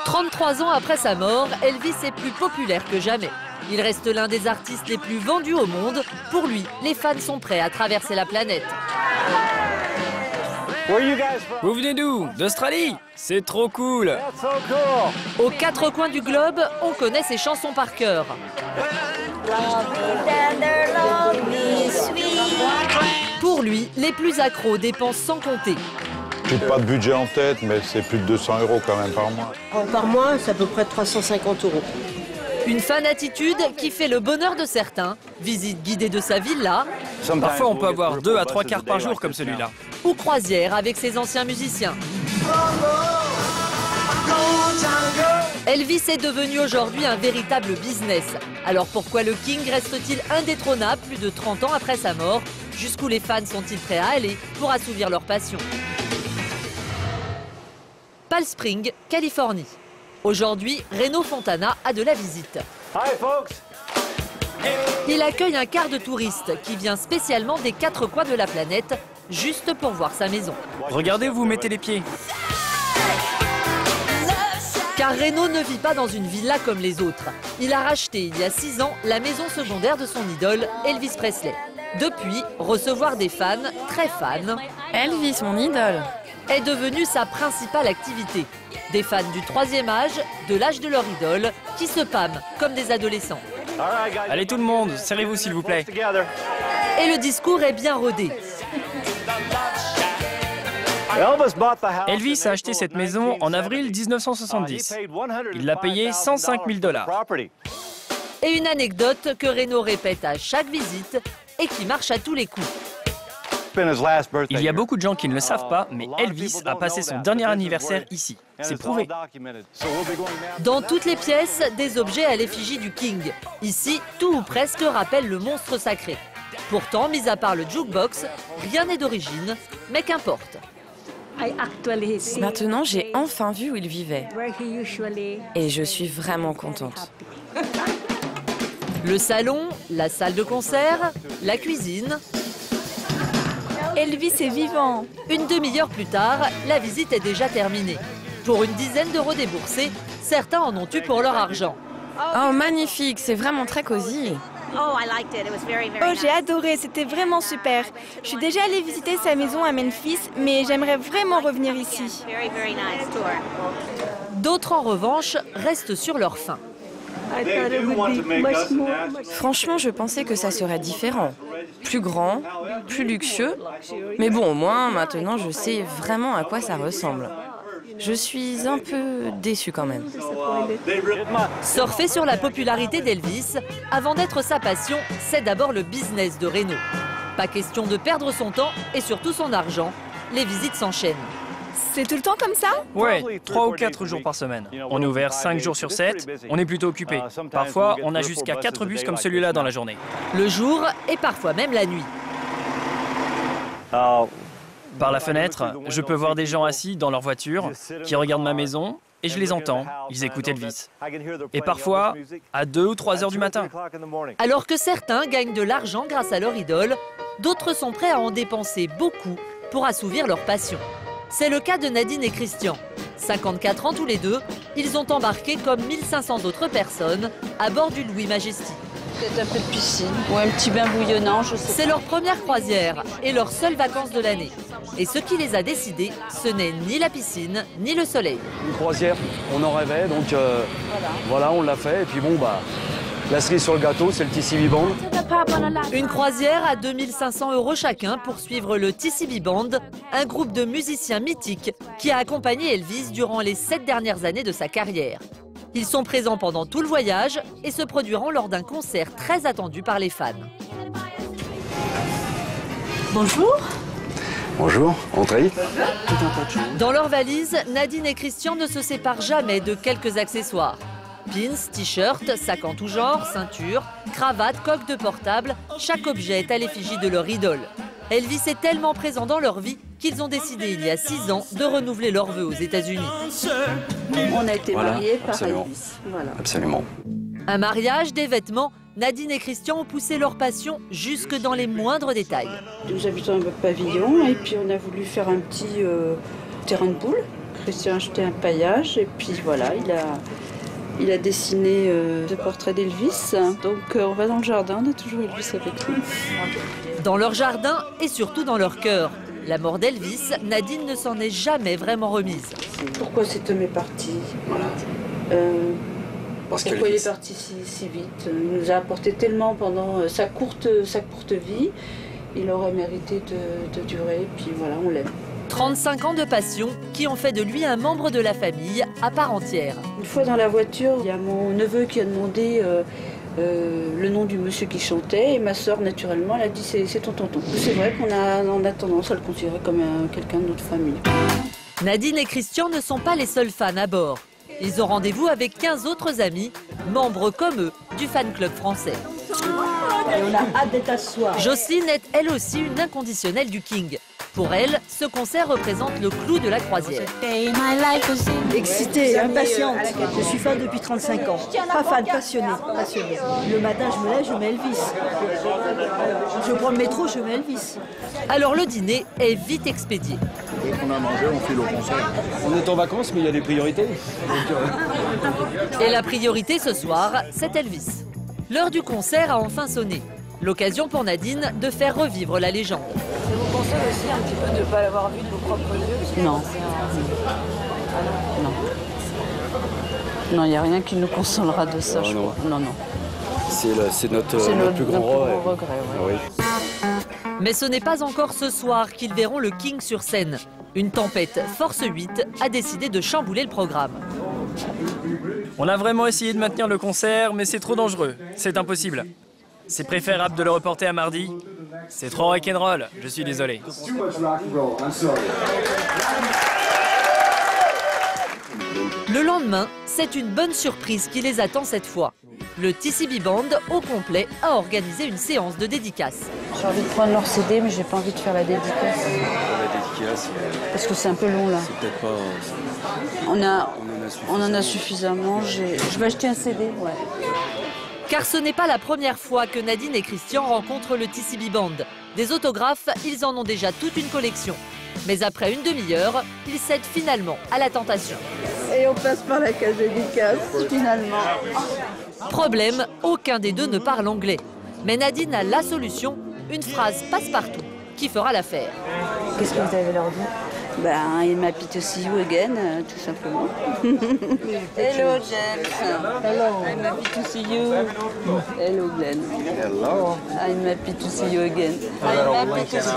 33 ans après sa mort, Elvis est plus populaire que jamais. Il reste l'un des artistes les plus vendus au monde. Pour lui, les fans sont prêts à traverser la planète. Vous venez d'où? D'Australie? C'est trop cool! Aux quatre coins du globe, on connaît ses chansons par cœur. Pour lui, les plus accros dépensent sans compter. Je n'ai pas de budget en tête, mais c'est plus de 200 € quand même par mois. Par mois, c'est à peu près 350 €. Une fan attitude qui fait le bonheur de certains. Visite guidée de sa villa. Parfois, on peut avoir 2 à 3 quarts par jour comme celui-là. Ou croisière avec ses anciens musiciens. Elvis est devenu aujourd'hui un véritable business. Alors pourquoi le King reste-t-il indétrônable plus de 30 ans après sa mort? Jusqu'où les fans sont-ils prêts à aller pour assouvir leur passion? Palm Springs, Californie. Aujourd'hui, Reno Fontana a de la visite. Hi, folks. Il accueille un quart de touristes qui vient spécialement des quatre coins de la planète, juste pour voir sa maison. Regardez où vous mettez les pieds. Car Reno ne vit pas dans une villa comme les autres. Il a racheté il y a 6 ans la maison secondaire de son idole, Elvis Presley. Depuis, recevoir des fans, très fans, Elvis, mon idole, est devenu sa principale activité. Des fans du 3e âge, de l'âge de leur idole, qui se pâment comme des adolescents. Allez tout le monde, serrez-vous s'il vous plaît. Et le discours est bien rodé. Elvis a acheté cette maison en avril 1970. Il l'a payé 105 000 $. Et une anecdote que Reno répète à chaque visite et qui marche à tous les coups. Il y a beaucoup de gens qui ne le savent pas, mais Elvis a passé son dernier anniversaire ici. C'est prouvé. Dans toutes les pièces, des objets à l'effigie du King. Ici, tout ou presque rappelle le monstre sacré. Pourtant, mis à part le jukebox, rien n'est d'origine, mais qu'importe. maintenant j'ai enfin vu où il vivait. Et je suis vraiment contente. Le salon, la salle de concert, la cuisine. Elvis est vivant. Une demi-heure plus tard, la visite est déjà terminée. Pour une dizaine d'euros déboursés, certains en ont eu pour leur argent. Oh, magnifique, c'est vraiment très cosy. Oh, j'ai adoré, c'était vraiment super. Je suis déjà allée visiter sa maison à Memphis, mais j'aimerais vraiment revenir ici. D'autres, en revanche, restent sur leur faim. Franchement, je pensais que ça serait différent. Plus grand, plus luxueux. Mais bon, au moins, maintenant, je sais vraiment à quoi ça ressemble. Je suis un peu déçue quand même. Surfer sur la popularité d'Elvis, avant d'être sa passion, c'est d'abord le business de Reno. Pas question de perdre son temps et surtout son argent. Les visites s'enchaînent. C'est tout le temps comme ça? Ouais, 3 ou 4 jours par semaine. On est ouvert 5 jours sur 7, on est plutôt occupé. Parfois, on a jusqu'à 4 bus comme celui-là dans la journée. Le jour et parfois même la nuit. Par la fenêtre, je peux voir des gens assis dans leur voiture, qui regardent ma maison, et je les entends, ils écoutent Elvis. Et parfois, à 2 ou 3 heures du matin. Alors que certains gagnent de l'argent grâce à leur idole, d'autres sont prêts à en dépenser beaucoup pour assouvir leur passion. C'est le cas de Nadine et Christian. 54 ans tous les deux, ils ont embarqué comme 1500 autres personnes à bord du Louis Majesty. Peut-être un peu de piscine ou un petit bain bouillonnant, je sais pas. C'est leur première croisière et leurs seules vacances de l'année. Et ce qui les a décidés, ce n'est ni la piscine, ni le soleil. Une croisière, on en rêvait, donc voilà, on l'a fait. Et puis bon, la cerise sur le gâteau, c'est le TCB Band. Une croisière à 2500 € chacun pour suivre le TCB Band, un groupe de musiciens mythiques qui a accompagné Elvis durant les 7 dernières années de sa carrière. Ils sont présents pendant tout le voyage et se produiront lors d'un concert très attendu par les fans. Bonjour. Bonjour, entrez. Dans leur valise, Nadine et Christian ne se séparent jamais de quelques accessoires. Pins, t-shirts, sacs en tout genre, ceinture, cravate, coque de portable, chaque objet est à l'effigie de leur idole. Elvis est tellement présent dans leur vie qu'ils ont décidé il y a 6 ans de renouveler leurs vœux aux États-Unis. On a été mariés par Elvis. Voilà. Absolument. Un mariage, des vêtements, Nadine et Christian ont poussé leur passion jusque dans les moindres détails. Nous habitons un pavillon et puis on a voulu faire un petit terrain de poule. Christian a acheté un paillage et puis voilà, il a dessiné des portraits d'Elvis. Donc on va dans le jardin, on a toujours Elvis avec nous. Dans leur jardin et surtout dans leur cœur. La mort d'Elvis, Nadine ne s'en est jamais vraiment remise. Pourquoi cet homme est parti? Pourquoi il est parti si vite? Il nous a apporté tellement pendant sa courte vie. Il aurait mérité de durer, puis voilà, on l'aime. 35 ans de passion qui ont fait de lui un membre de la famille à part entière. Une fois dans la voiture, il y a mon neveu qui a demandé le nom du monsieur qui chantait et ma sœur, naturellement, elle a dit c'est ton tonton. C'est vrai qu'on a tendance à le considérer comme quelqu'un de notre famille. Nadine et Christian ne sont pas les seuls fans à bord. Ils ont rendez-vous avec 15 autres amis, membres comme eux du fan club français. Et on a hâte d'être à ce soir. Jocelyne est elle aussi une inconditionnelle du King. Pour elle, ce concert représente le clou de la croisière. Excitée, impatiente. Je suis fan depuis 35 ans. Pas fan, passionnée. Le matin, je me lève, je mets Elvis. Je prends le métro, je mets Elvis. Alors le dîner est vite expédié. Dès qu'on a mangé, on file au concert. On est en vacances, mais il y a des priorités. Et la priorité ce soir, c'est Elvis. L'heure du concert a enfin sonné. L'occasion pour Nadine de faire revivre la légende. Ça vous console aussi un petit peu de ne pas l'avoir vu de vos propres yeux? Non. Non, il n'y a rien qui nous consolera de ça, je crois. Non. C'est notre plus grand regret. Ouais. Ah oui. Mais ce n'est pas encore ce soir qu'ils verront le King sur scène. Une tempête Force 8 a décidé de chambouler le programme. On a vraiment essayé de maintenir le concert, mais c'est trop dangereux. C'est impossible. C'est préférable de le reporter à mardi. C'est trop rock'n'roll, je suis désolé. Le lendemain, c'est une bonne surprise qui les attend cette fois. Le TCB Band, au complet, a organisé une séance de dédicace. J'ai envie de prendre leur CD, mais j'ai pas envie de faire la dédicace. La dédicace, parce que c'est un peu long là. c'est peut-être pas... On en a suffisamment. Je vais acheter un CD, ouais. Car ce n'est pas la première fois que Nadine et Christian rencontrent le TCB Band. Des autographes, ils en ont déjà toute une collection. Mais après une demi-heure, ils cèdent finalement à la tentation. Et on passe par la case dédicace, finalement. Problème, aucun des deux ne parle anglais. Mais Nadine a la solution, une phrase passe-partout qui fera l'affaire. Qu'est-ce que vous avez leur dit? Ben, I'm happy to see you again, tout simplement. Hello, James. Hello. I'm happy to see you. Hello, Glenn. Hello. I'm happy to see you again. I'm happy to see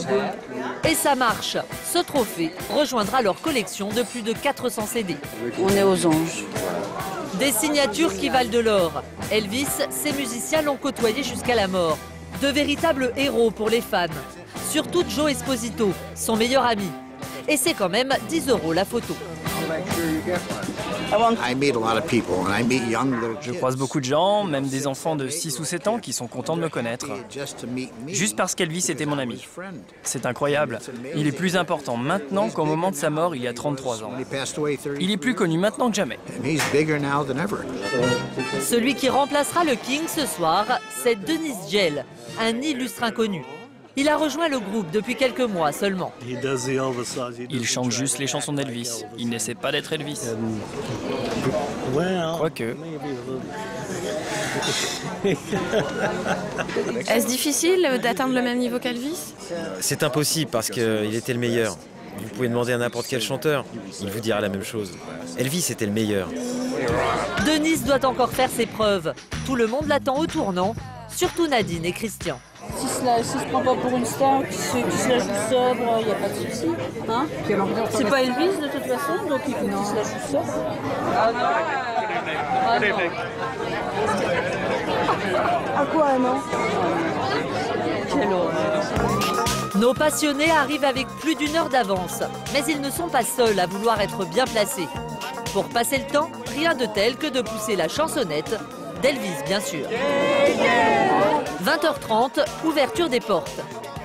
you. Et ça marche. Ce trophée rejoindra leur collection de plus de 400 CD. On est aux anges. Des signatures qui valent de l'or. Elvis, ses musiciens l'ont côtoyé jusqu'à la mort. De véritables héros pour les fans. Surtout Joe Esposito, son meilleur ami. Et c'est quand même 10 € la photo. Je croise beaucoup de gens, même des enfants de 6 ou 7 ans qui sont contents de me connaître. Juste parce qu'Elvis était mon ami. C'est incroyable. Il est plus important maintenant qu'au moment de sa mort il y a 33 ans. Il est plus connu maintenant que jamais. Celui qui remplacera le King ce soir, c'est Dennis Jell, un illustre inconnu. Il a rejoint le groupe depuis quelques mois seulement. Il chante juste les chansons d'Elvis. Il n'essaie pas d'être Elvis. Quoique. Est-ce difficile d'atteindre le même niveau qu'Elvis? C'est impossible parce qu'il était le meilleur. Vous pouvez demander à n'importe quel chanteur, il vous dira la même chose. Elvis était le meilleur. Denis doit encore faire ses preuves. Tout le monde l'attend au tournant, surtout Nadine et Christian. Si se prend pas pour une star, qui se la joue sobre, il n'y a pas de souci. Hein? C'est pas Elvis de toute façon, donc il faut qu'il se la joue sobre. Ah non. À quoi, non? Quelle horreur. Nos passionnés arrivent avec plus d'1 heure d'avance, mais ils ne sont pas seuls à vouloir être bien placés. Pour passer le temps, rien de tel que de pousser la chansonnette d'Elvis, bien sûr. 20h30, ouverture des portes.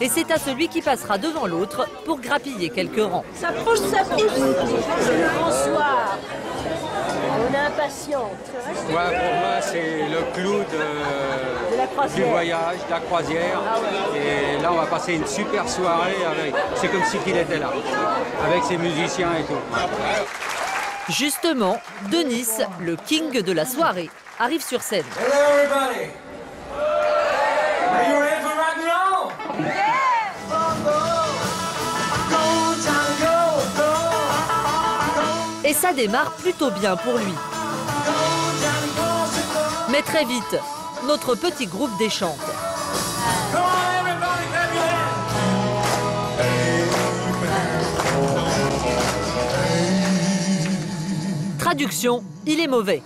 Et c'est à celui qui passera devant l'autre pour grappiller quelques rangs. Ça bouge. C'est le grand soir. On a un impatiente. Ouais, pour moi, c'est le clou du voyage, de la croisière. Et là, on va passer une super soirée. C'est comme si il était là, avec ses musiciens et tout. Justement, Denis, le king de la soirée, arrive sur scène. Hello everybody. Are you ready for rock and roll? Et ça démarre plutôt bien pour lui. Mais très vite, notre petit groupe déchante. Traduction, il est mauvais.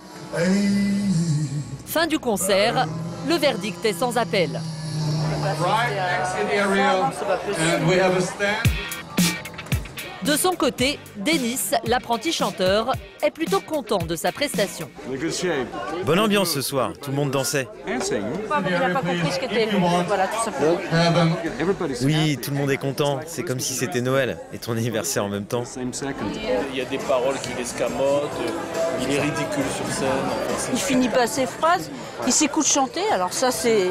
Fin du concert, le verdict est sans appel. De son côté, Denis, l'apprenti chanteur, est plutôt content de sa prestation. Bonne ambiance ce soir, tout le monde dansait. Il n'a pas compris ce qu'était le voilà, tout simplement. Oui, tout le monde est content, c'est comme si c'était Noël et ton anniversaire en même temps. Il y a des paroles qui l'escamotent, il est ridicule sur scène. Enfin, Il finit pas ses phrases, il s'écoute chanter, alors ça c'est...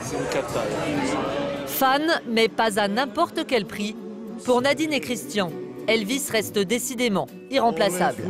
C'est une cata. Fan, mais pas à n'importe quel prix. Pour Nadine et Christian, Elvis reste décidément irremplaçable.